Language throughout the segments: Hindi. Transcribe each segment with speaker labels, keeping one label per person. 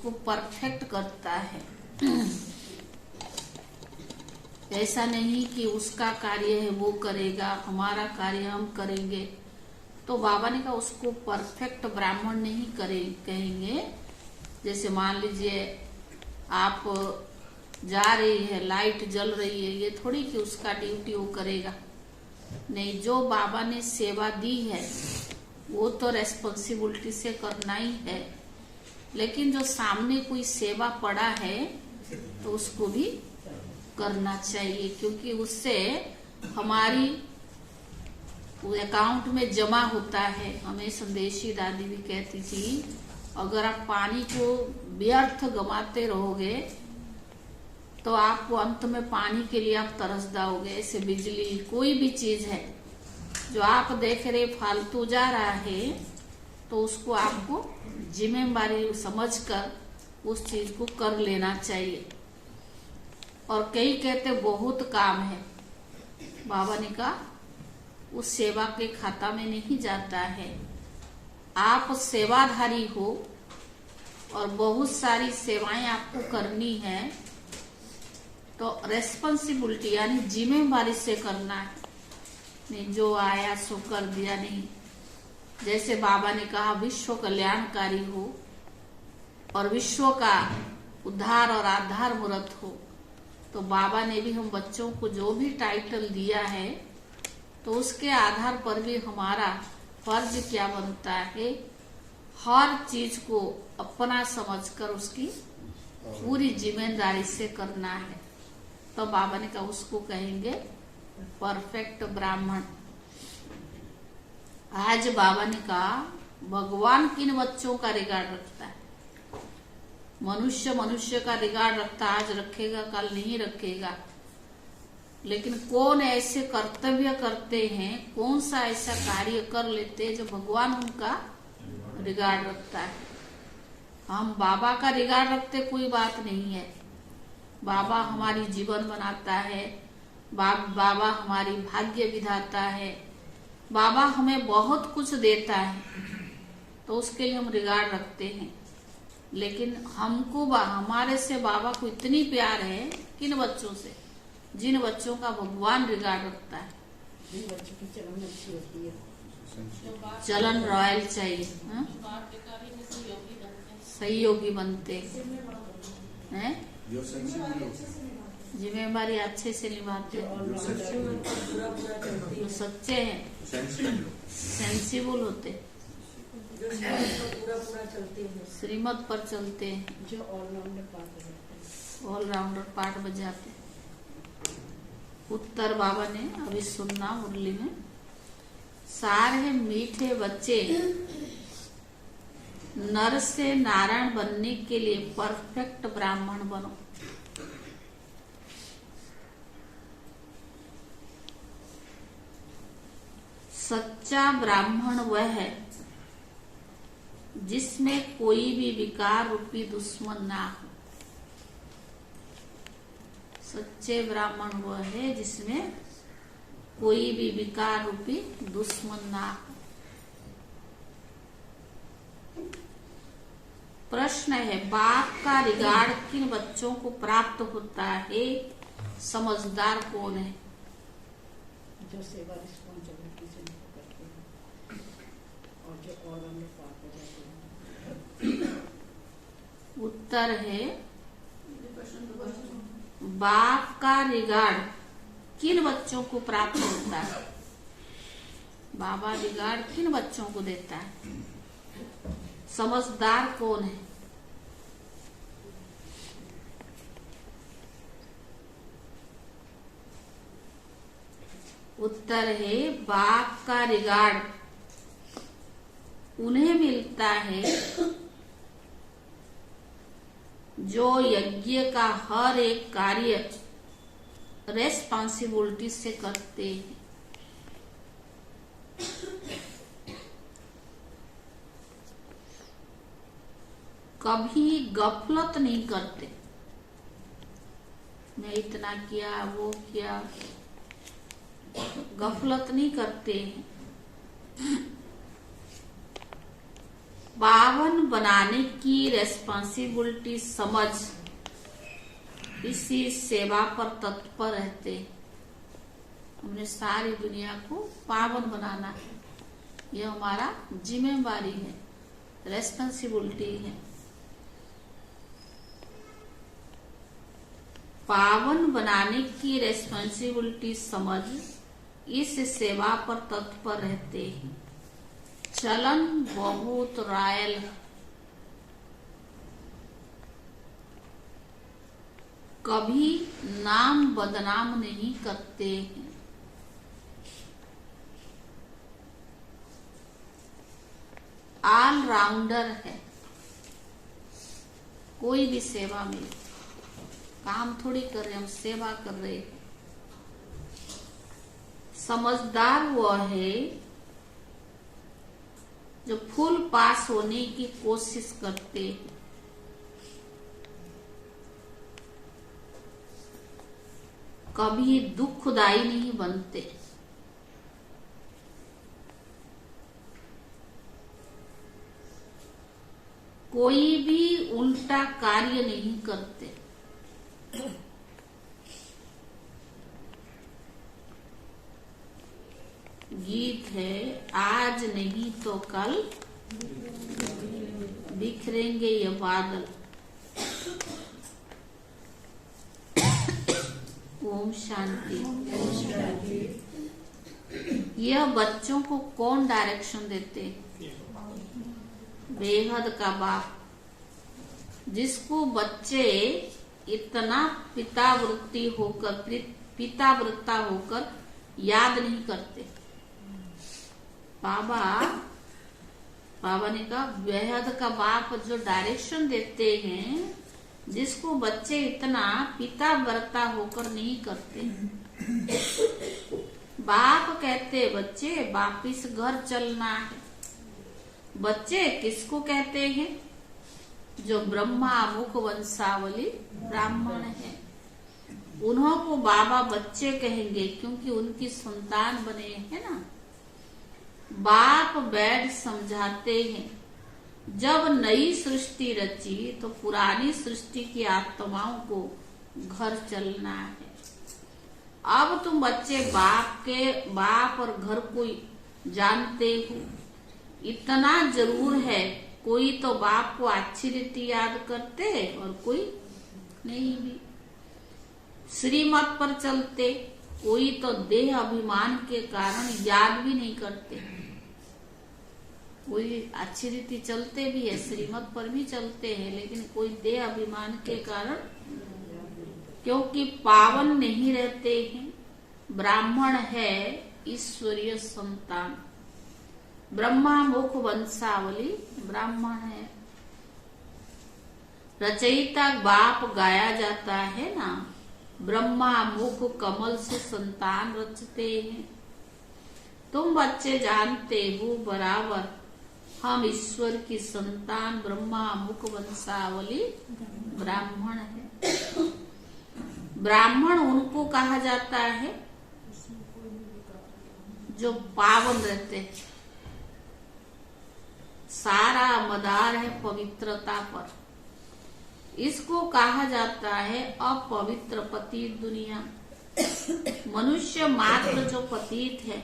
Speaker 1: उसको परफेक्ट करता है। ऐसा नहीं कि उसका कार्य है वो करेगा, हमारा कार्य हम करेंगे। तो बाबा ने कहा उसको परफेक्ट ब्राह्मण नहीं कहेंगे। जैसे मान लीजिए आप जा रही है, लाइट जल रही है, ये थोड़ी कि उसका ड्यूटी वो करेगा। नहीं, जो बाबा ने सेवा दी है वो तो रेस्पॉन्सिबिलिटी से करना ही है, लेकिन जो सामने कोई सेवा पड़ा है तो उसको भी करना चाहिए, क्योंकि उससे हमारी अकाउंट में जमा होता है। हमें संदेशी दादी भी कहती थी, अगर आप पानी को व्यर्थ गमाते रहोगे तो आपको अंत में पानी के लिए आप तरस जाओगे। ऐसे बिजली, कोई भी चीज है जो आप देख रहे फालतू जा रहा है, तो उसको आपको जिम्मेदारी समझकर उस चीज को कर लेना चाहिए। और कई कहते बहुत काम है, बाबा ने कहा उस सेवा के खाता में नहीं जाता है। आप सेवाधारी हो और बहुत सारी सेवाएं आपको करनी है, तो रेस्पॉन्सिबिलिटी यानी जिम्मेदारी से करना है। नहीं जो आया सो कर दिया, नहीं। जैसे बाबा ने कहा विश्व कल्याणकारी हो और विश्व का उद्धार और आधार मूर्त हो, तो बाबा ने भी हम बच्चों को जो भी टाइटल दिया है तो उसके आधार पर भी हमारा फर्ज क्या बनता है, हर चीज को अपना समझकर उसकी पूरी जिम्मेदारी से करना है। तो बाबा ने कहा उसको कहेंगे परफेक्ट ब्राह्मण। आज बाबा ने कहा भगवान किन बच्चों का रिगार्ड रखता है? मनुष्य का रिगार्ड रखता, आज रखेगा कल नहीं रखेगा। लेकिन कौन ऐसे कर्तव्य करते हैं, कौन सा ऐसा कार्य कर लेते हैं जो भगवान उनका रिगार्ड रखता है? हम बाबा का रिगार्ड रखते कोई बात नहीं है। बाबा हमारी जीवन बनाता है, बाबा हमारी भाग्य विधाता है, बाबा हमें बहुत कुछ देता है, तो उसके लिए हम रिगार्ड रखते हैं। लेकिन हमको हमारे से बाबा को इतनी प्यार है किन बच्चों से, जिन बच्चों का भगवान रिगार्ड रखता है।
Speaker 2: बच्चों की चलन अच्छी होती है,
Speaker 1: चलन रॉयल चाहिए, सहयोगी बनते हैं, जिम्मेदारी अच्छे से निभाते हैं, जो सच्चे हैं, सेंसिबल होते,
Speaker 2: पूरा चलते हैं,
Speaker 1: श्रीमत पर चलते हैं,
Speaker 2: जो
Speaker 1: ऑलराउंडर पार्ट बजाते। उत्तर बाबा ने अभी सुनना मुरली में, सार है मीठे बच्चे, नर से नारायण बनने के लिए परफेक्ट ब्राह्मण बनो। सच्चा ब्राह्मण वह है जिसमें कोई भी विकार रूपी दुश्मन ना हो। सच्चे ब्राह्मण वह है जिसमें कोई भी विकार रूपी दुश्मन ना हो। प्रश्न है, बाप का रिगार्ड किन बच्चों को प्राप्त होता है? समझदार कौन है?
Speaker 2: जो सेवा रिस्पॉन्सिबिलिटी से करते हैं और जो ऑलराउंडर पार्ट हो जाते हैं।
Speaker 1: उत्तर है, बाप का रिगार्ड किन बच्चों को प्राप्त होता है? बाबा रिगार्ड किन बच्चों को देता है? समझदार कौन है? उत्तर है, बाप का रिगार्ड उन्हें मिलता है जो यज्ञ का हर एक कार्य रेस्पॉन्सिबिलिटी से करते हैं। कभी गफलत नहीं करते, मैं इतना किया वो किया, गफलत नहीं करते हैं। पावन बनाने की रेस्पॉन्सिबिलिटी समझ इसी सेवा पर तत्पर रहते। हमने सारी दुनिया को पावन बनाना है, यह हमारा जिम्मेवारी है, रेस्पॉन्सिबिलिटी है। पावन बनाने की रेस्पॉन्सिबिलिटी समझ इस सेवा पर तत्पर रहते हैं। चलन बहुत रॉयल है, कभी नाम बदनाम नहीं करते हैं। ऑल राउंडर है, कोई भी सेवा में काम थोड़ी कर रहे, हम सेवा कर रहे हैं। समझदार वह है जो फुल पास होने की कोशिश करते हैं। कभी दुखदाई नहीं बनते। कोई भी उल्टा कार्य नहीं करते। गीत है, आज नहीं तो कल बिखरेंगे ये बादल। ओम शांति। यह बच्चों को कौन डायरेक्शन देते? बेहद का बाप, जिसको बच्चे इतना पितावृत्ता होकर याद नहीं करते। बाबा ने कहा बेहद का बाप जो डायरेक्शन देते हैं, जिसको बच्चे इतना पितावृत्ता होकर नहीं करते। बाप कहते बच्चे वापिस घर चलना है। बच्चे किसको कहते हैं? जो ब्रह्मा मुख वंशावली ब्राह्मण है, उन्हों को बाबा बच्चे कहेंगे क्योंकि उनकी संतान बने हैं ना। बाप बैठ समझाते हैं, जब नई सृष्टि रची तो पुरानी सृष्टि की आत्माओं को घर चलना है। अब तुम बच्चे बाप और घर को जानते हो, इतना जरूर है। कोई तो बाप को अच्छी रीति याद करते और कोई नहीं भी। श्रीमत पर चलते, कोई तो देह अभिमान के कारण याद भी नहीं करते। कोई अच्छी रीति चलते भी है, श्रीमत पर भी चलते हैं, लेकिन कोई देह अभिमान के कारण, क्योंकि पावन नहीं रहते हैं। ब्राह्मण है ईश्वरीय संतान, ब्रह्मा मुख वंशावली ब्राह्मण है। रचयिता बाप गाया जाता है ना, ब्रह्मा मुख कमल से संतान रचते हैं। तुम बच्चे जानते हो बराबर, हम ईश्वर की संतान ब्रह्मा मुख वंशावली ब्राह्मण है। ब्राह्मण उनको कहा जाता है जो पावन रहते हैं। सारा मदार है पवित्रता पर। इसको कहा जाता है अपवित्र पतित दुनिया। मनुष्य मात्र जो पतित है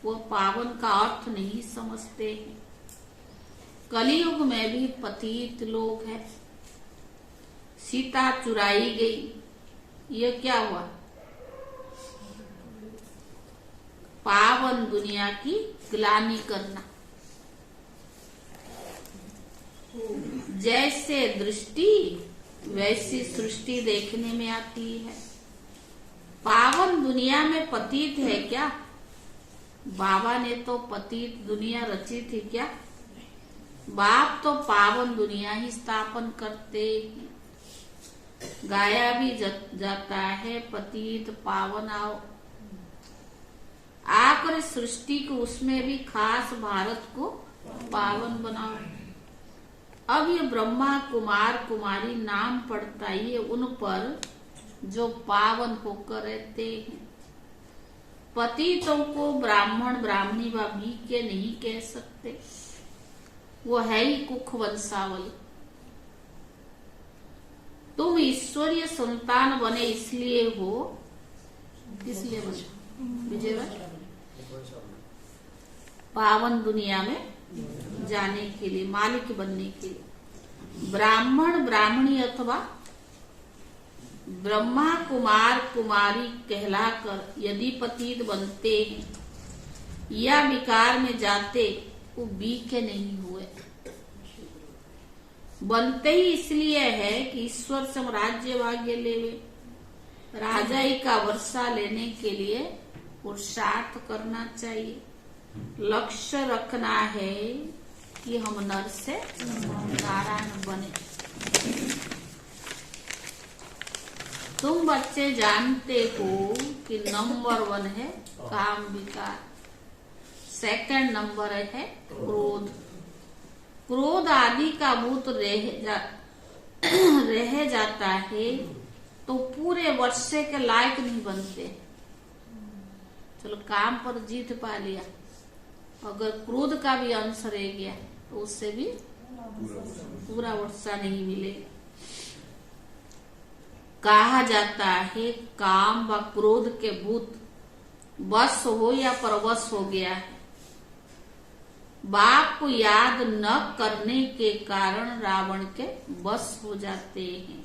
Speaker 1: वो पावन का अर्थ नहीं समझते हैं। कलयुग में भी पतित लोग हैं। सीता चुराई गई, ये क्या हुआ? पावन दुनिया की ग्लानि करना। जैसे दृष्टि वैसी सृष्टि देखने में आती है। पावन दुनिया में पतित है क्या? बाबा ने तो पतित दुनिया रची थी क्या? बाप तो पावन दुनिया ही स्थापन करते हैं। गाया भी जाता है, पतित पावन आओ। आकर सृष्टि को, उसमें भी खास भारत को पावन बनाओ। अब ये ब्रह्मा कुमार कुमारी नाम पड़ता है उन पर जो पावन होकर रहते हैं। पतितों को ब्राह्मण ब्राह्मणी व के नहीं कह सकते। वो है ही कुख वंशावली। तुम ईश्वरीय संतान बने इसलिए हो, इसलिए बने विजय पावन दुनिया में जाने के लिए, मालिक बनने के लिए। ब्राह्मण ब्राह्मणी अथवा ब्रह्मा कुमार कुमारी कहलाकर यदि पतित बनते हैं या विकार में जाते, वो बीके नहीं हुए। बनते ही इसलिए है कि ईश्वर साम्राज्य भाग्य लेवे, राजाई का वर्षा लेने के लिए पुरुषार्थ करना चाहिए। लक्ष्य रखना है कि हम नर से नारायण बने। तुम बच्चे जानते हो कि नंबर 1 है काम विकार, सेकंड नंबर है क्रोध। क्रोध आदि का भूत रह जाता है तो पूरे वर्षे के लायक नहीं बनते। चलो काम पर जीत पा लिया, अगर क्रोध का भी अंश रह गया तो उससे भी पूरा वर्षा नहीं मिलेगा। कहा जाता है काम व क्रोध के भूत वश हो या परवश हो गया है। बाप को याद न करने के कारण रावण के वश हो जाते हैं।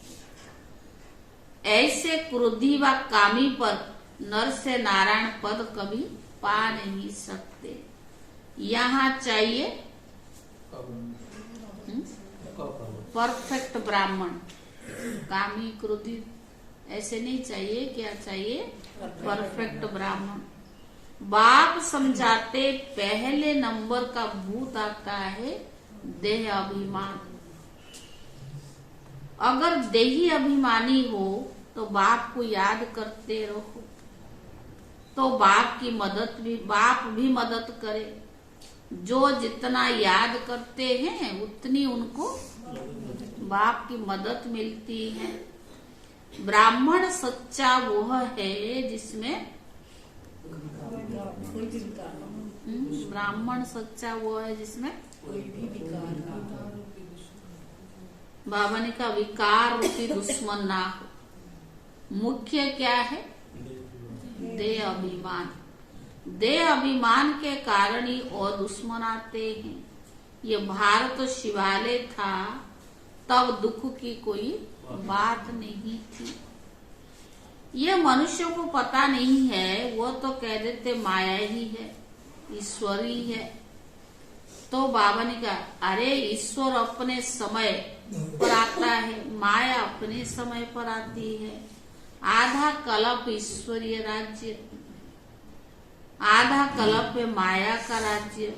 Speaker 1: ऐसे क्रोधी व कामी पर नर से नारायण पद कभी पा नहीं सकते। यहाँ चाहिए परफेक्ट ब्राह्मण। कामी क्रोधी ऐसे नहीं चाहिए, क्या चाहिए? परफेक्ट ब्राह्मण। बाप समझाते पहले नंबर का भूत आता है देह अभिमान। अगर देही अभिमानी हो तो बाप को याद करते रहो, तो बाप भी मदद करे। जो जितना याद करते हैं उतनी उनको बाप की मदद मिलती है। ब्राह्मण सच्चा वह है जिसमें ब्राह्मण सच्चा वो है जिसमें
Speaker 2: कोई भी विकार ना हो।
Speaker 1: बाबा ने कहा विकार रूपी दुश्मन ना हो। मुख्य क्या है? देह अभिमान। देह अभिमान के कारण ही और दुश्मन आते हैं। ये भारत शिवालय था तब दुख की कोई बात नहीं थी। ये मनुष्य को पता नहीं है, वो तो कह देते माया ही है, ईश्वर ही है। तो बाबा ने कहा अरे ईश्वर अपने समय पर आता है, माया अपने समय पर आती है। आधा कल्प ईश्वरीय राज्य, आधा कल्प है माया का राज्य।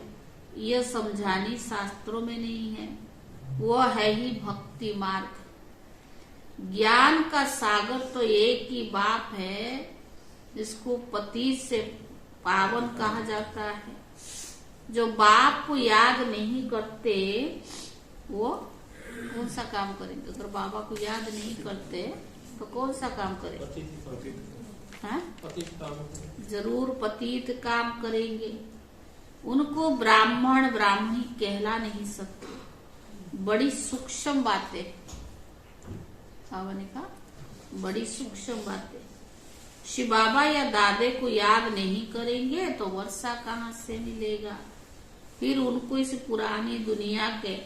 Speaker 1: यह समझानी शास्त्रों में नहीं है, वो है ही भक्ति मार्ग। ज्ञान का सागर तो एक ही बाप है, जिसको पति से पावन कहा जाता है। जो बाप को याद नहीं करते वो कौन सा काम करेंगे? अगर बाबा को याद नहीं करते तो कौन सा काम करेंगे? जरूर पतित काम करेंगे। उनको ब्राह्मण ब्राह्मणी कहला नहीं सकते। बड़ी सूक्ष्म बातें बाबा ने कहा, बड़ी सूक्ष्म बातें। शिव बाबा या दादे को याद नहीं करेंगे तो वर्षा कहाँ से मिलेगा? फिर उनको इस पुरानी दुनिया के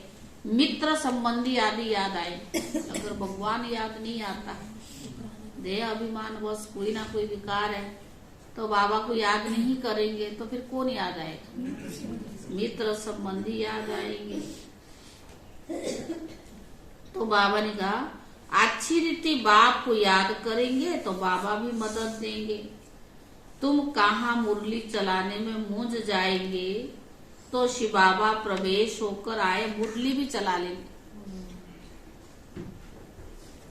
Speaker 1: मित्र संबंधी आदि याद आए। अगर भगवान याद नहीं आता, देह अभिमान बस कोई ना कोई विकार है, तो बाबा को याद नहीं करेंगे तो फिर कौन याद आएगा? मित्र संबंधी याद आएंगे। तो बाबा ने कहा अच्छी रीति बाप को याद करेंगे तो बाबा भी मदद देंगे। तुम कहाँ मुरली चलाने में मूंझ जाएंगे तो शिव बाबा प्रवेश होकर आए, मुरली भी चला लेंगे।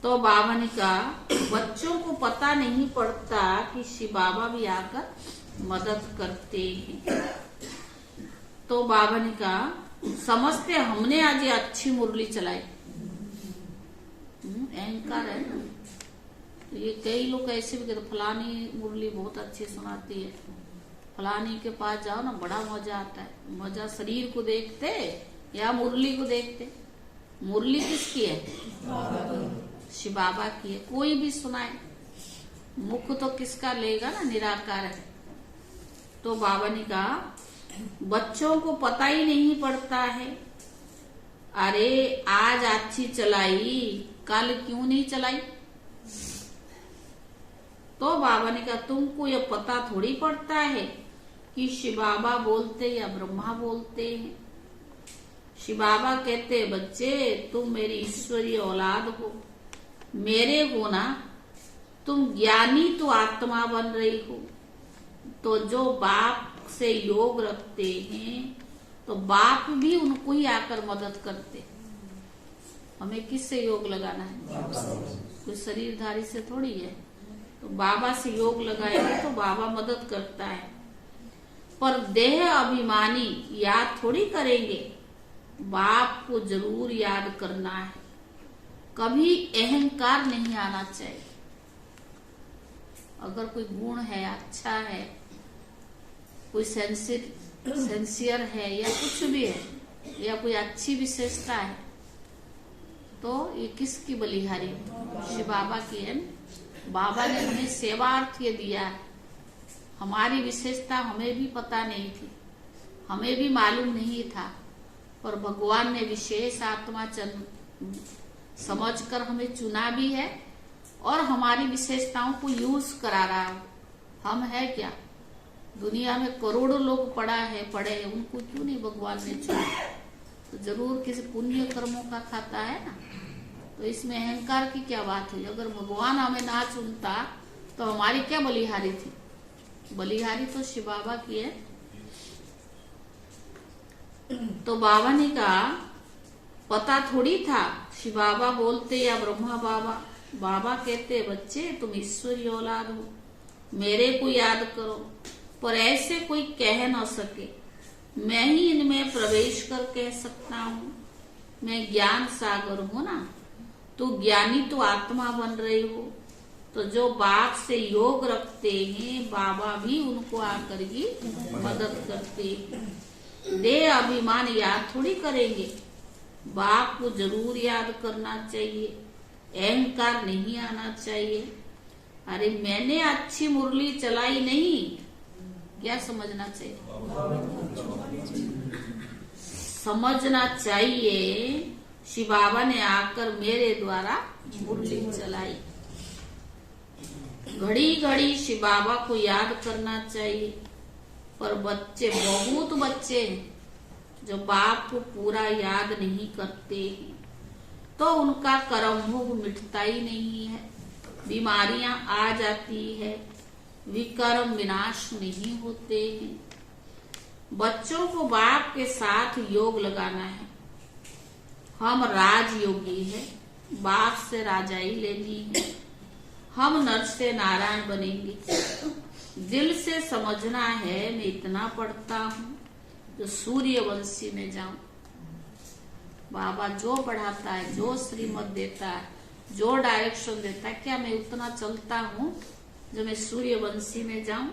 Speaker 1: तो बाबा ने कहा बच्चों को पता नहीं पड़ता कि शिव बाबा भी आकर मदद करते हैं। तो बाबा ने कहा समझते हमने आज ये अच्छी मुरली चलाई। अहंकार है ना, तो ये कई लोग ऐसे भी कहते फलानी मुरली बहुत अच्छी सुनाती है, फलानी के पास जाओ ना बड़ा मजा आता है। मजा शरीर को देखते या मुरली को देखते? मुरली किसकी है? शिव बाबा की है। कोई भी सुनाए, मुख तो किसका लेगा ना, निराकार है। तो बाबा ने कहा बच्चों को पता ही नहीं पड़ता है, अरे आज अच्छी चलाई, कल क्यों नहीं चलाई? तो बाबा ने कहा तुमको ये पता थोड़ी पड़ता है कि शिव बाबा बोलते या ब्रह्मा बोलते हैं। शिव बाबा कहते बच्चे तुम मेरी ईश्वरीय औलाद हो, मेरे हो ना, तुम ज्ञानी तो आत्मा बन रही हो। तो जो बाप से योग रखते हैं तो बाप भी उनको ही आकर मदद करते। हमें किससे योग लगाना है? कोई शरीरधारी से थोड़ी है। तो बाबा से योग लगाएंगे तो बाबा मदद करता है। पर देह अभिमानी याद थोड़ी करेंगे, बाप को जरूर याद करना है। कभी अहंकार नहीं आना चाहिए। अगर कोई गुण है, अच्छा है, कोई सेंसियर है या कुछ भी है, या कोई अच्छी विशेषता है, तो ये किसकी बलिहारी? शिव बाबा की है। बाबा ने हमें सेवार्थ ये दिया है। हमारी विशेषता हमें भी पता नहीं थी, हमें भी मालूम नहीं था, पर भगवान ने विशेष आत्मा समझकर हमें चुना भी है और हमारी विशेषताओं को यूज करा रहा है। हम है क्या? दुनिया में करोड़ों लोग पड़े हैं, उनको क्यों नहीं भगवान ने चुना? तो जरूर किसी पुण्य कर्मों का खाता है ना। तो इसमें अहंकार की क्या बात है? अगर भगवान हमें ना चुनता तो हमारी क्या बलिहारी थी? बलिहारी तो शिव बाबा की है। तो बाबा ने कहा पता थोड़ी था शिव बाबा बोलते या ब्रह्मा बाबा। बाबा कहते बच्चे तुम ईश्वरी औलाद हो, मेरे को याद करो। पर ऐसे कोई कह न सके, मैं ही इनमें प्रवेश कर कह सकता हूँ। मैं ज्ञान सागर हूँ ना, तो ज्ञानी तो आत्मा बन रही हो। तो जो बाप से योग रखते हैं बाबा भी उनको आकर ही मदद करते हैं। देह अभिमान याद थोड़ी करेंगे, बाप को जरूर याद करना चाहिए। अहंकार नहीं आना चाहिए। अरे मैंने अच्छी मुरली चलाई नहीं, क्या समझना चाहिए? समझना चाहिए शिव बाबा ने आकर मेरे द्वारा मुरली चलाई। घड़ी घड़ी शिव बाबा को याद करना चाहिए। पर बच्चे, बहुत बच्चे हैं जो बाप को पूरा याद नहीं करते हैं, तो उनका कर्म भोग मिटता ही नहीं है। बीमारियां आ जाती है, विकर्म विनाश नहीं होते हैं। बच्चों को बाप के साथ योग लगाना है। हम राजयोगी है, बाप से राजाई लेनी है। हम नर से नारायण बनेंगे। दिल से समझना है मैं इतना पढ़ता हूँ जो सूर्यवंशी में जाऊं। बाबा जो पढ़ाता है, जो श्रीमत देता है, जो डायरेक्शन देता है, क्या मैं उतना चलता हूँ जो मैं सूर्यवंशी में जाऊं?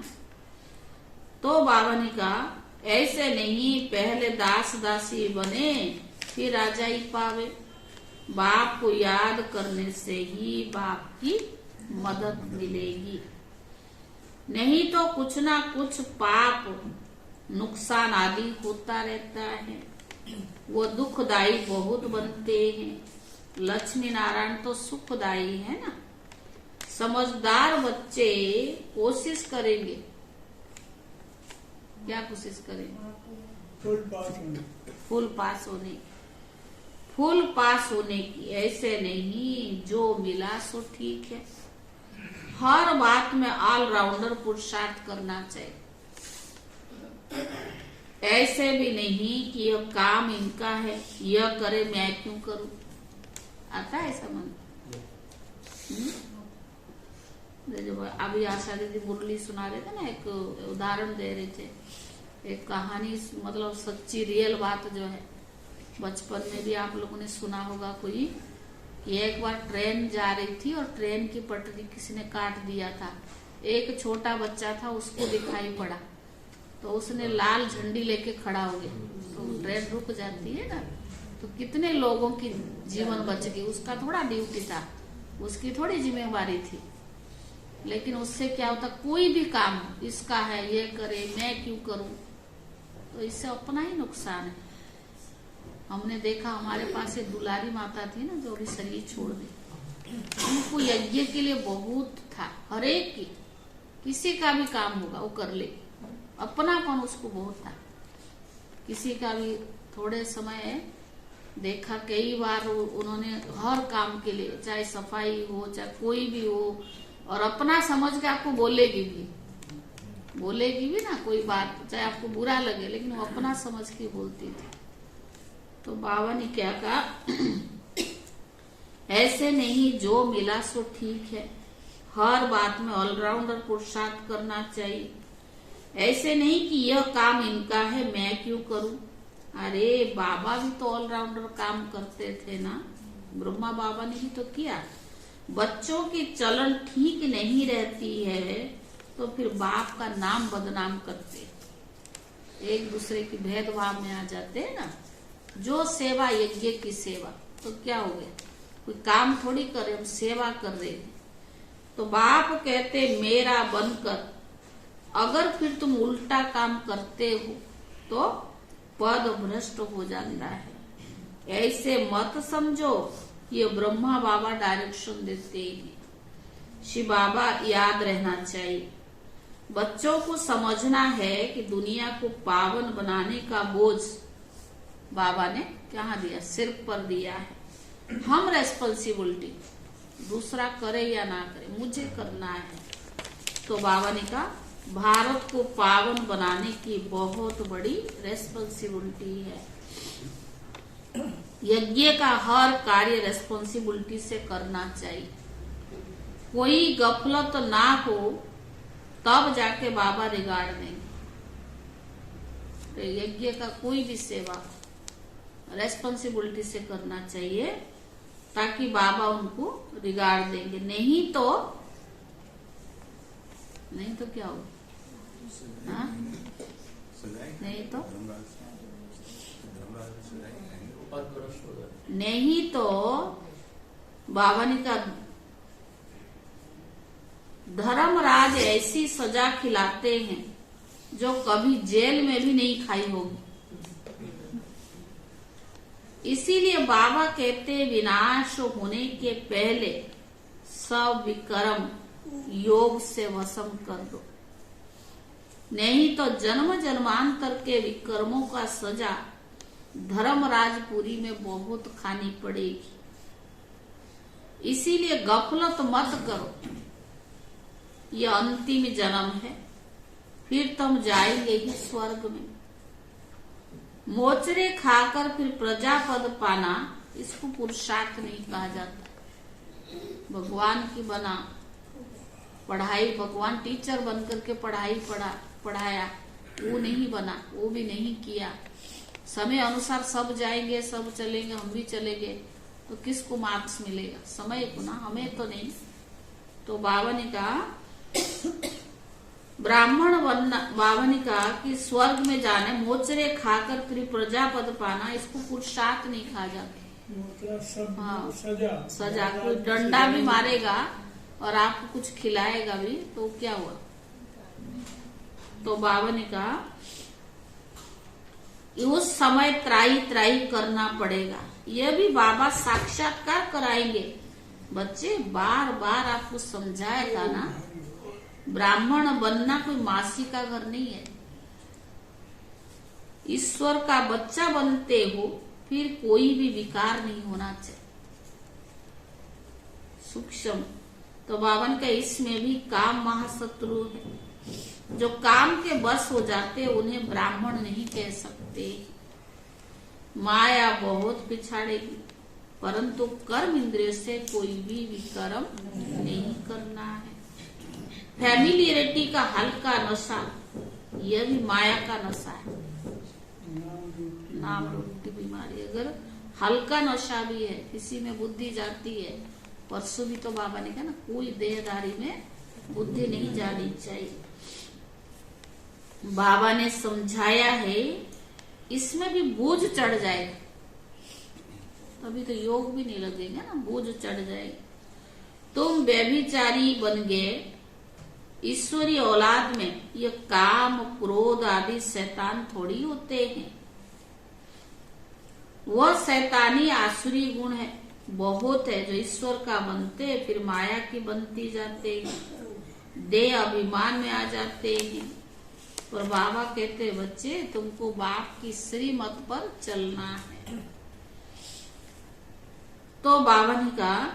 Speaker 1: तो बाबा ने कहा ऐसे नहीं, पहले दास दासी बने फिर राजाई पावे। बाप को याद करने से ही बाप की मदद मिलेगी, नहीं तो कुछ ना कुछ पाप नुकसान आदि होता रहता है। वो दुखदायी बहुत बनते हैं। लक्ष्मी नारायण तो सुखदायी है ना। समझदार बच्चे कोशिश करेंगे, क्या कोशिश करेंगे? फुल पास होने की। ऐसे नहीं जो मिला सो ठीक है। हर बात में ऑलराउंडर पुरुषार्थ करना चाहिए। ऐसे भी नहीं कि यह काम इनका है, यह करे मैं क्यों करूं। आता है ऐसा मन? अभी आशा दीदी मुरली सुना रहे थे ना, एक उदाहरण दे रहे थे, एक कहानी, मतलब सच्ची रियल बात जो है। बचपन में भी आप लोगों ने सुना होगा कोई, कि एक बार ट्रेन जा रही थी और ट्रेन की पटरी किसी ने काट दिया था। एक छोटा बच्चा था, उसको दिखाई पड़ा तो उसने लाल झंडी लेके खड़ा हो गया, तो ट्रेन रुक जाती है ना, तो कितने लोगों की जीवन बच गई। उसका थोड़ा ड्यूटी था, उसकी थोड़ी जिम्मेवारी थी। लेकिन उससे क्या होता, कोई भी काम इसका है, ये करे, मैं क्यों करूं, तो इससे अपना ही नुकसान है। हमने देखा हमारे पास एक दुलारी माता थी ना, जो अभी शरीर छोड़ दी। उनको यज्ञ के लिए बहुत था, हर एक की, किसी का भी काम होगा वो कर ले, अपनापन उसको बहुत था। किसी का भी थोड़े समय देखा, कई बार उन्होंने हर काम के लिए, चाहे सफाई हो चाहे कोई भी हो, और अपना समझ के आपको बोलेगी भी ना कोई बात, चाहे आपको बुरा लगे, लेकिन वो अपना समझ के बोलती थी। तो बाबा ने क्या कहा, ऐसे नहीं, जो मिला सो ठीक है, हर बात में ऑलराउंडर पुरुषार्थ करना चाहिए। ऐसे नहीं कि यह काम इनका है, मैं क्यों करूं। अरे बाबा भी तो ऑलराउंडर काम करते थे ना, ब्रह्मा बाबा ने भी तो किया। बच्चों की चलन ठीक नहीं रहती है तो फिर बाप का नाम बदनाम करते, एक दूसरे की भेदभाव में आ जाते हैं ना। जो सेवा यज्ञ की सेवा, तो क्या हो गया, कोई काम थोड़ी कर रहे, हम सेवा कर रहे हैं। तो बाप कहते मेरा बनकर अगर फिर तुम उल्टा काम करते हो तो पद भ्रष्ट हो जाता है, ऐसे मत समझो। ये ब्रह्मा बाबा डायरेक्शन देते हैं। शिव बाबा याद रहना चाहिए, बच्चों को समझना है कि दुनिया को पावन बनाने का बोझ बाबा ने कहाँ दिया, सिर पर दिया है। हम रेस्पॉन्सिबिलिटी, दूसरा करे या ना करे, मुझे करना है। तो बाबा ने कहा भारत को पावन बनाने की बहुत बड़ी रेस्पॉन्सिबिलिटी है। यज्ञ का हर कार्य रेस्पॉन्सिबिलिटी से करना चाहिए, कोई गफलत ना हो, तब जाके बाबा रिगार्ड देंगे। तो यज्ञ का कोई भी सेवा रेस्पॉन्सिबिलिटी से करना चाहिए, ताकि बाबा उनको रिगार्ड देंगे। नहीं तो क्या होगा, नहीं तो बाबा ने कहा धर्मराज ऐसी सजा खिलाते हैं जो कभी जेल में भी नहीं खाई होगी। इसीलिए बाबा कहते विनाश होने के पहले सब विक्रम योग से वशम कर दो, नहीं तो जन्म जन्मांतर के विक्रमों का सजा धर्मराजपुरी में बहुत खानी पड़ेगी। इसीलिए गफलत मत करो, ये अंतिम जन्म है, फिर तुम जाएंगे ही स्वर्ग में। मोचरे खाकर फिर प्रजापद पाना, इसको पुरुषार्थ नहीं कहा जाता। भगवान की बना पढ़ाई, भगवान टीचर बनकर के पढ़ाया, वो नहीं बना, वो भी नहीं किया। समय अनुसार सब जाएंगे, सब चलेंगे, हम भी चलेंगे, तो किसको मार्क्स मिलेगा, समय को ना, हमें तो नहीं। तो बाबा ने कहा ब्राह्मण बनना, बाबा ने कहा कि स्वर्ग में जाने मोचरे खाकर फिर प्रजापद पाना, इसको पुरुषार्थ नहीं कहा जाता।
Speaker 2: मतलब
Speaker 1: हाँ,
Speaker 2: सजा
Speaker 1: कोई डंडा भी मारेगा और आपको कुछ खिलाएगा भी, तो क्या हुआ। तो बाबा ने कहा उस समय त्राही करना पड़ेगा। यह भी बाबा साक्षात्कार कराएंगे। बच्चे बार बार आपको समझाया था ना, ब्राह्मण बनना कोई मासी का घर नहीं है। ईश्वर का बच्चा बनते हो, फिर कोई भी विकार नहीं होना चाहिए, सूक्ष्म। तो बावन का इसमें भी काम महाशत्रु है। जो काम के बस हो जाते उन्हें ब्राह्मण नहीं कह सकते। माया बहुत पिछाड़ेगी, परंतु कर्म इंद्रिय से कोई भी विकर्म नहीं करना है। फैमिलियरिटी का हल्का नशा, यह भी माया का नशा है। नाम रूप की बीमारी, अगर हल्का नशा भी है, किसी में बुद्धि जाती है। परसों भी तो बाबा ने कहा ना, कोई देहधारी में बुद्धि नहीं जानी चाहिए। बाबा ने समझाया है, इसमें भी बोझ चढ़ जाएगा, तभी तो योग भी नहीं लगेगा ना, बोझ चढ़ जाएगा। तुम व्यभिचारी बन गए। ईश्वरी औलाद में ये काम क्रोध आदि शैतान थोड़ी होते हैं, वह शैतानी आसुरी गुण है, बहुत है जो ईश्वर का बनते फिर माया की बनती जाते हैं, देह अभिमान में आ जाते हैं। और बाबा कहते बच्चे तुमको बाप की श्रीमत पर चलना है। तो बाबा ने कहा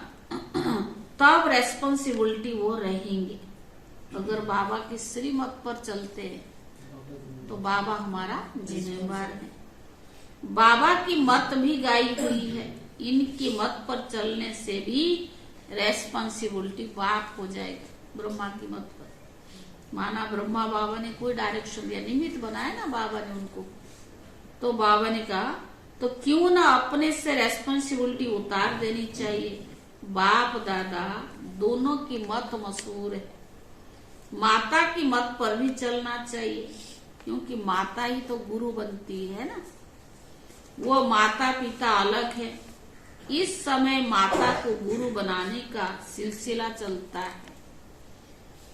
Speaker 1: तब रेस्पॉन्सिबिलिटी वो रहेंगे। अगर बाबा की श्रीमत पर चलते हैं तो बाबा हमारा जिम्मेवार है। बाबा की मत भी गाई हुई है, इनकी मत पर चलने से भी रेस्पॉन्सिबिलिटी बाप हो जाएगा। ब्रह्मा की मत पर माना ब्रह्मा बाबा ने कोई डायरेक्शन दिया, निमित्त बनाया ना बाबा ने उनको, तो बाबा ने कहा तो क्यों ना अपने से रेस्पॉन्सिबिलिटी उतार देनी चाहिए। बाप दादा दोनों की मत मशहूर है, माता की मत पर भी चलना चाहिए, क्योंकि माता ही तो गुरु बनती है ना। वो माता पिता अलग है, इस समय माता को गुरु बनाने का सिलसिला चलता है।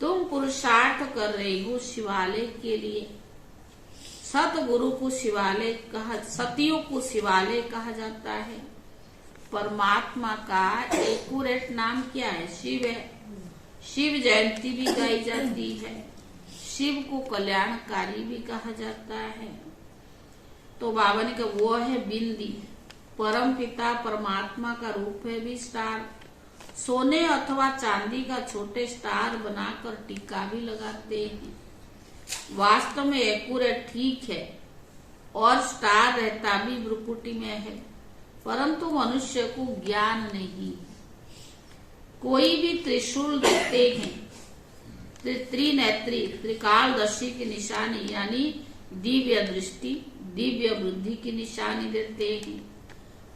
Speaker 1: तुम पुरुषार्थ कर रहे हो शिवालय के लिए। सतगुरु को शिवालय कहा, सतियों को शिवालय कहा जाता है। परमात्मा का एक्यूरेट नाम क्या है? शिव है। शिव जयंती भी गाई जाती है, शिव को कल्याणकारी भी कहा जाता है। तो बाबा ने कहा वो है बिंदी, परम पिता परमात्मा का रूप है भी स्टार। सोने अथवा चांदी का छोटे स्टार बनाकर टीका भी लगाते हैं। वास्तव में एक्यूरेट ठीक है, और स्टार रहता भी भ्रुकुटी में है, परंतु मनुष्य को ज्ञान नहीं। कोई भी त्रिशूल देखते हैं, त्रिनेत्री त्रिकालदर्शी की निशानी यानी दिव्य दृष्टि दिव्य बुद्धि की निशानी देते हैं।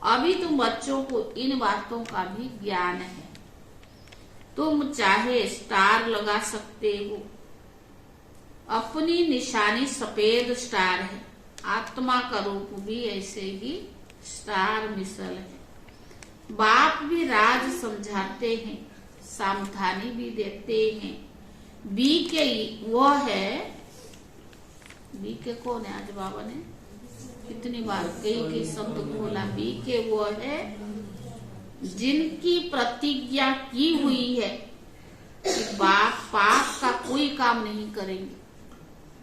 Speaker 1: अभी तुम बच्चों को इन बातों का भी ज्ञान है। तुम चाहे स्टार लगा सकते हो, अपनी निशानी सफेद स्टार है। आत्मा का रूप भी ऐसे ही स्टार मिसल है। बाप भी राज समझाते हैं, सावधानी भी देते हैं। बी के वो है, बी के कौन है? आज बाबा ने कितनी बार कई शब्द बोला। बी के वो है जिनकी प्रतिज्ञा की हुई है कि बाप पाप का कोई काम नहीं करेंगे।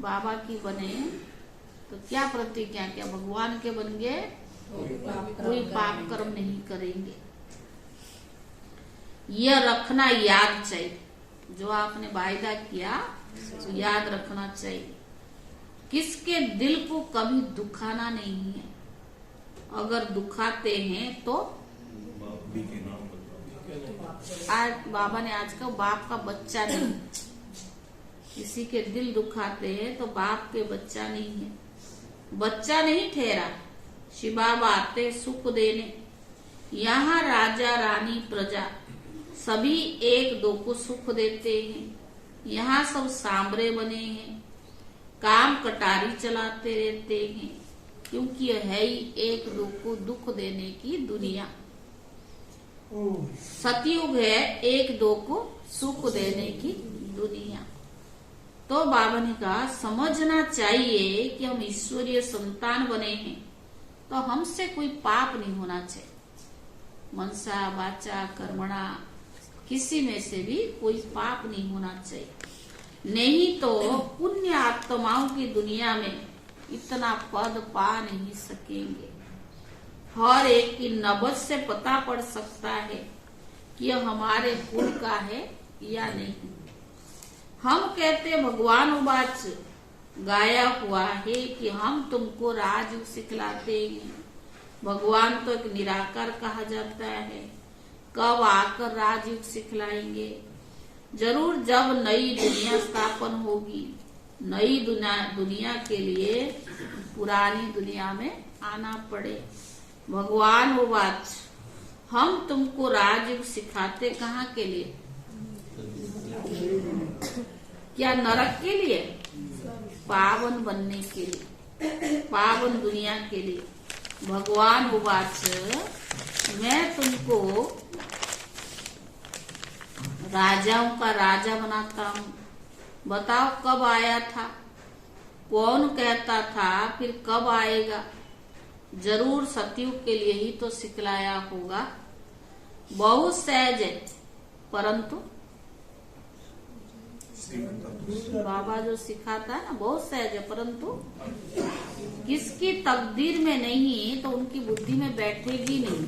Speaker 1: बाबा की बने तो क्या प्रतिज्ञा, क्या भगवान के बन गए, कोई पाप कर्म नहीं करेंगे। यह रखना याद चाहिए, जो आपने वायदा किया तो याद रखना चाहिए। किसके दिल को कभी दुखाना नहीं है, अगर दुखाते हैं तो आज बाबा ने आज का बाप का बच्चा नहीं, किसी के दिल दुखाते हैं तो बाप के बच्चा नहीं है, बच्चा नहीं ठहरा। शिवा आते सुख देने, यहाँ राजा रानी प्रजा सभी एक दो को सुख देते हैं। यहाँ सब सांबरे बने हैं, काम कटारी चलाते रहते हैं, क्योंकि यह है ही एक दो को दुख देने की दुनिया। सतयुग है एक दो को सुख देने की दुनिया। तो बाबा ने कहा समझना चाहिए कि हम ईश्वरीय संतान बने हैं तो हमसे कोई पाप नहीं होना चाहिए। मनसा वाचा कर्मणा किसी में से भी कोई पाप नहीं होना चाहिए, नहीं तो पुण्य आत्माओं की दुनिया में इतना पद पा नहीं सकेंगे। हर एक की नबज से पता पड़ सकता है कि यह हमारे कुल का है या नहीं। हम कहते भगवान उवाच गाया हुआ है कि हम तुमको राजयोग सिखलाते हैं। भगवान तो एक निराकार कहा जाता है, कब आकर राजयोग सिखलाएंगे? जरूर जब नई दुनिया स्थापन होगी। नई दुनिया के लिए पुरानी दुनिया में आना पड़े। भगवान उवाच हम तुमको राजयोग सिखाते कहाँ के लिए? क्या नरक के लिए? पावन बनने के लिए, पावन दुनिया के लिए। भगवान उवाच, मैं तुमको राजाओं का राजा बनाता हूँ। बताओ कब आया था? कौन कहता था फिर कब आएगा? जरूर सतयुग के लिए ही तो सिखलाया होगा। बहुत सहज है, परंतु बाबा जो सिखाता है ना, बहुत सहज है, परंतु किसकी तकदीर में नहीं तो उनकी बुद्धि में बैठेगी नहीं।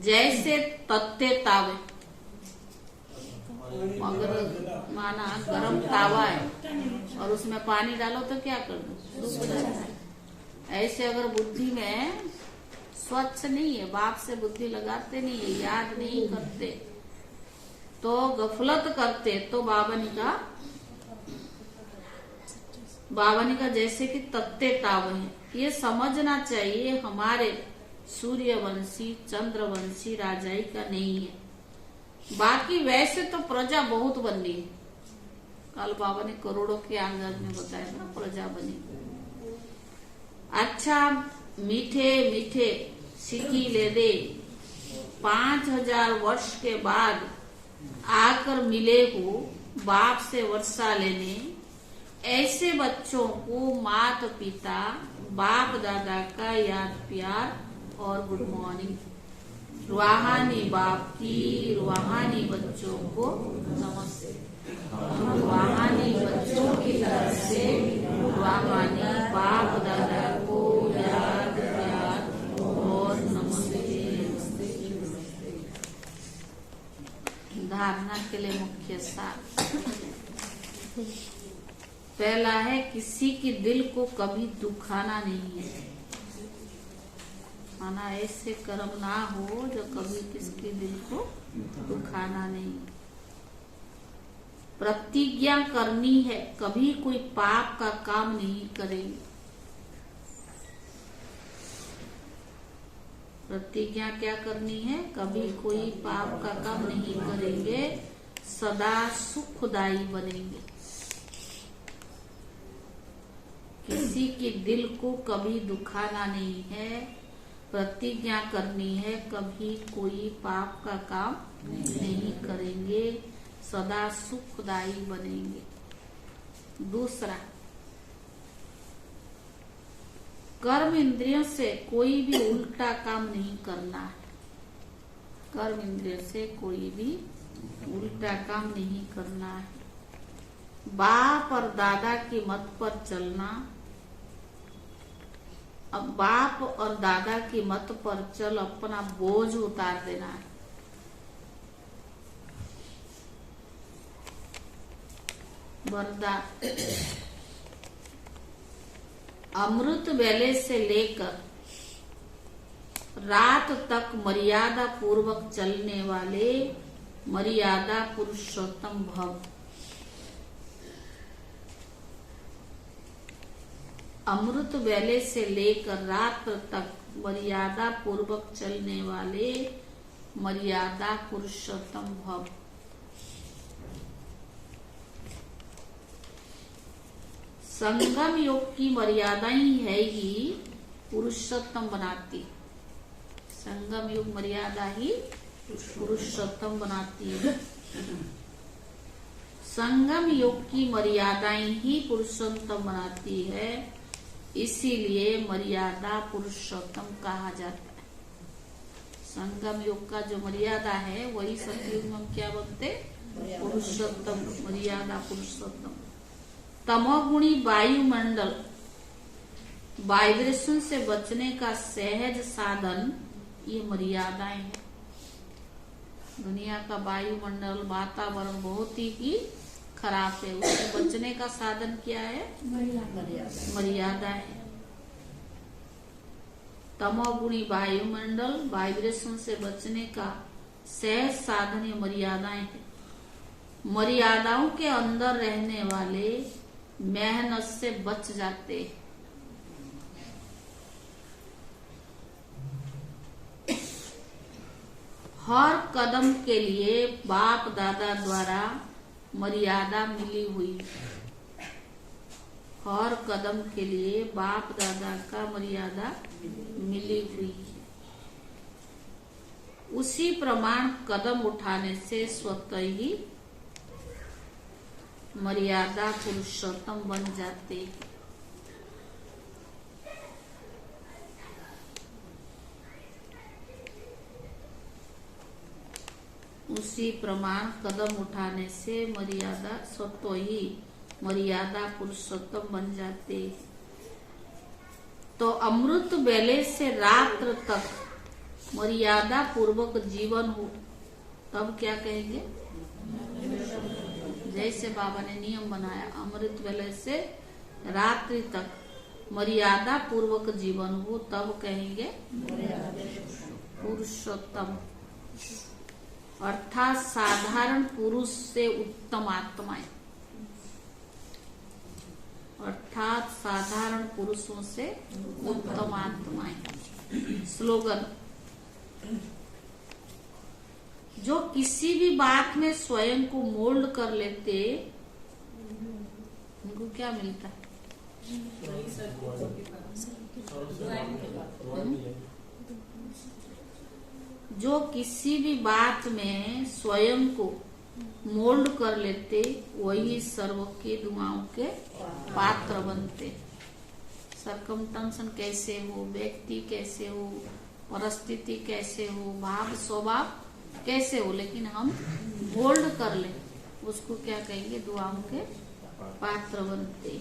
Speaker 1: जैसे तत्ते तावे, अगर माना गरम तावा है और उसमें पानी डालो तो क्या कर दो? सूख जाता है। ऐसे अगर बुद्धि में स्वच्छ नहीं है, बाप से बुद्धि लगाते नहीं है, याद नहीं करते, तो गफलत करते, तो बाबा का जैसे कि तत्ते ताव है। ये समझना चाहिए हमारे सूर्यवंशी चंद्रवंशी राजाई का नहीं है। बाकी वैसे तो प्रजा बहुत बनी है। कल बाबा ने करोड़ों के आंगन में बताया ना, प्रजा बनी। अच्छा मीठे मीठे सिकी ले दे, 5000 वर्ष के बाद आकर मिले हो बाप से वर्षा लेने। ऐसे बच्चों को माता पिता बाप दादा का याद प्यार और गुड मॉर्निंग। रूहानी बाप की रूहानी बच्चों को नमस्ते। रूहानी बच्चों की तरफ से रूहानी बाप दादा को याद प्यार और नमस्ते। धारणा के लिए मुख्य सार पहला है, किसी की दिल को कभी दुखाना नहीं है। माना ऐसे कर्म ना हो जो कभी किसके दिल को दुखाना नहीं। प्रतिज्ञा करनी है, कभी कोई पाप का काम नहीं करेंगे। प्रतिज्ञा क्या करनी है? कभी कोई पाप का काम नहीं करेंगे, सदा सुखदायी बनेंगे। किसी के दिल को कभी दुखाना नहीं है। प्रतिज्ञा करनी है, कभी कोई पाप का काम नहीं करेंगे, सदा सुखदायी बनेंगे। दूसरा, कर्म इंद्रियों से कोई भी उल्टा काम नहीं करना है। कर्म इंद्रियों से कोई भी उल्टा काम नहीं करना है। बाप और दादा की मत पर चलना। अब बाप और दादा की मत पर चल अपना बोझ उतार देना है। वरदान, अमृत वेले से लेकर रात तक मर्यादा पूर्वक चलने वाले मर्यादा पुरुषोत्तम भव। अमृत वेले से लेकर रात तक मर्यादा पूर्वक चलने वाले मर्यादा पुरुषोत्तम भव। संगम योग की मर्यादा ही है ही पुरुषोत्तम बनाती। संगम योग मर्यादा ही पुरुषोत्तम बनाती है। संगम योग की मर्यादाएं ही पुरुषोत्तम बनाती है, इसीलिए मर्यादा पुरुषोत्तम कहा जाता है। संगम योग का जो मर्यादा है वही सतयुग में हम क्या बोलते? पुरुषोत्तम, मर्यादा पुरुषोत्तम। तमोगुणी वायुमंडल, वाइब्रेशन से बचने का सहज साधन ये मर्यादाएं हैं। दुनिया का वायुमंडल वातावरण बहुत ही खराब है, उससे बचने का साधन क्या है? मर्यादा है। तमोगुणी वायुमंडल, वाइब्रेशन से बचने का सहज साधन ये मर्यादाएं हैं। मर्यादाओं के अंदर रहने वाले मेहनत से बच जाते। हर कदम के लिए बाप दादा द्वारा मर्यादा मिली हुई, हर कदम के लिए बाप दादा का मर्यादा मिली हुई है। उसी प्रमाण कदम उठाने से स्वतः ही मर्यादा पुरुषोत्तम बन जाते हैं। उसी प्रमाण कदम उठाने से मर्यादा स्वतः ही मर्यादा पुरुषोत्तम बन जाते हैं। तो अमृत बेले से रात्र तक मर्यादा पूर्वक जीवन हो, तब क्या कहेंगे? जैसे बाबा ने नियम बनाया, अमृत वेले से रात्रि तक मर्यादा पूर्वक जीवन हो, तब कहेंगे पुरुषोत्तम, अर्थात साधारण पुरुष से उत्तम आत्माएं, अर्थात साधारण पुरुषों से उत्तम आत्माएं। स्लोगन: जो किसी भी बात में स्वयं को मोल्ड कर लेते, उनको क्या मिलता है? जो किसी भी बात में स्वयं को मोल्ड कर लेते, वही सर्व की दुआओं के पात्र बनते। सरकमस्टेंस कैसे हो, व्यक्ति कैसे हो, परिस्थिति कैसे हो, भाव स्वभाव कैसे हो, लेकिन हम होल्ड कर ले, उसको क्या कहेंगे? दुआओं के पात्र बनते।